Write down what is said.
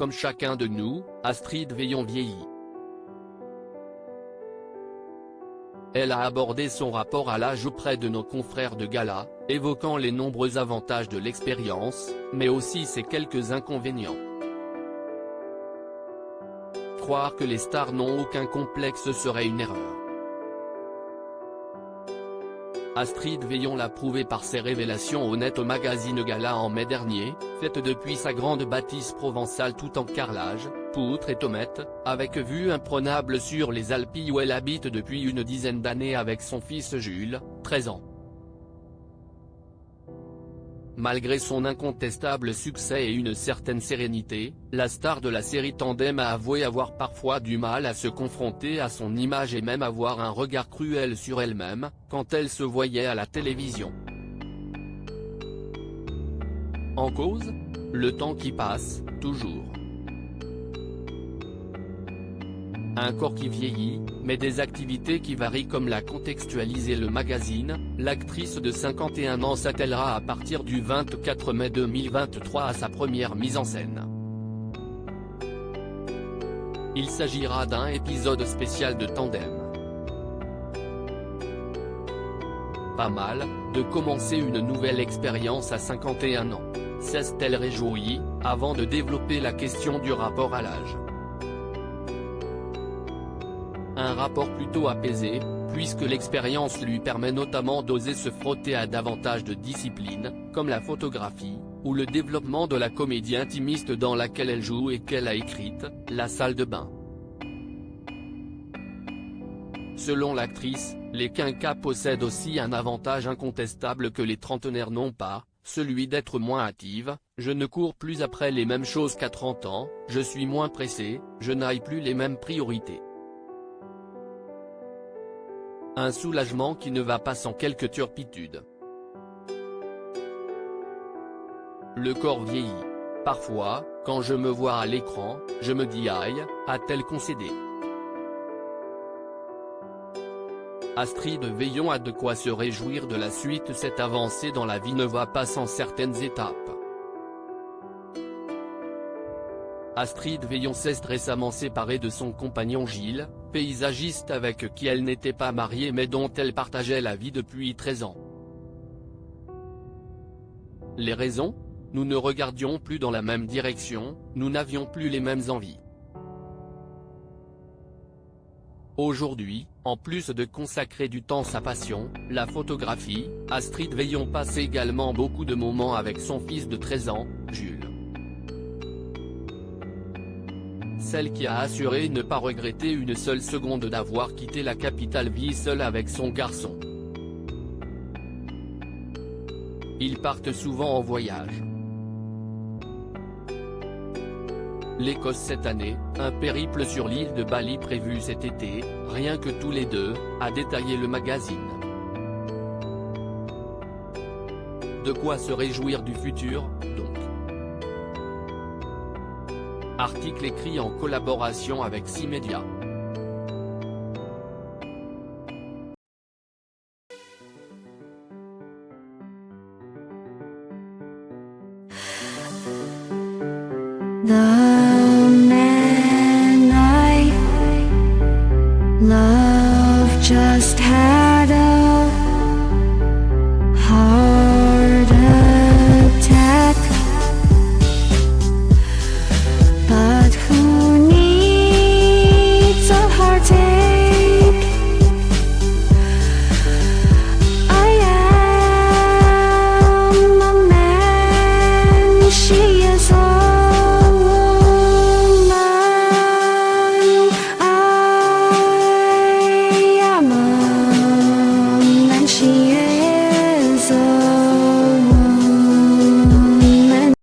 Comme chacun de nous, Astrid Veillon vieillit. Elle a abordé son rapport à l'âge auprès de nos confrères de gala, évoquant les nombreux avantages de l'expérience, mais aussi ses quelques inconvénients. Croire que les stars n'ont aucun complexe serait une erreur. Astrid Veillon l'a prouvé par ses révélations honnêtes au magazine Gala en mai dernier, faites depuis sa grande bâtisse provençale tout en carrelage, poutres et tommettes, avec vue imprenable sur les Alpilles où elle habite depuis une dizaine d'années avec son fils Jules, 13 ans. Malgré son incontestable succès et une certaine sérénité, la star de la série Tandem a avoué avoir parfois du mal à se confronter à son image et même avoir un regard cruel sur elle-même, quand elle se voyait à la télévision. En cause ? Le temps qui passe, toujours. Un corps qui vieillit, mais des activités qui varient comme l'a contextualisé le magazine. L'actrice de 51 ans s'attellera à partir du 24 mai 2023 à sa première mise en scène. Il s'agira d'un épisode spécial de Tandem. Pas mal, de commencer une nouvelle expérience à 51 ans. S'est-elle réjouie, avant de développer la question du rapport à l'âge. Un rapport plutôt apaisé, puisque l'expérience lui permet notamment d'oser se frotter à davantage de disciplines, comme la photographie, ou le développement de la comédie intimiste dans laquelle elle joue et qu'elle a écrite, La salle de bain. Selon l'actrice, les quinquas possèdent aussi un avantage incontestable que les trentenaires n'ont pas, celui d'être moins hâtive. Je ne cours plus après les mêmes choses qu'à 30 ans, je suis moins pressée, je n'aille plus les mêmes priorités. Un soulagement qui ne va pas sans quelques turpitudes. Le corps vieillit. Parfois, quand je me vois à l'écran, je me dis aïe, a-t-elle concédé ? Astrid Veillon a de quoi se réjouir de la suite. Cette avancée dans la vie ne va pas sans certaines étapes. Astrid Veillon s'est récemment séparée de son compagnon Gilles, paysagiste avec qui elle n'était pas mariée mais dont elle partageait la vie depuis 13 ans. Les raisons ? Nous ne regardions plus dans la même direction, nous n'avions plus les mêmes envies. Aujourd'hui, en plus de consacrer du temps à sa passion, la photographie, Astrid Veillon passe également beaucoup de moments avec son fils de 13 ans, Jules. Celle qui a assuré ne pas regretter une seule seconde d'avoir quitté la capitale vit seule avec son garçon. Ils partent souvent en voyage. L'Écosse cette année, un périple sur l'île de Bali prévu cet été, rien que tous les deux, a détaillé le magazine. De quoi se réjouir du futur, donc. Article écrit en collaboration avec 6 médias. The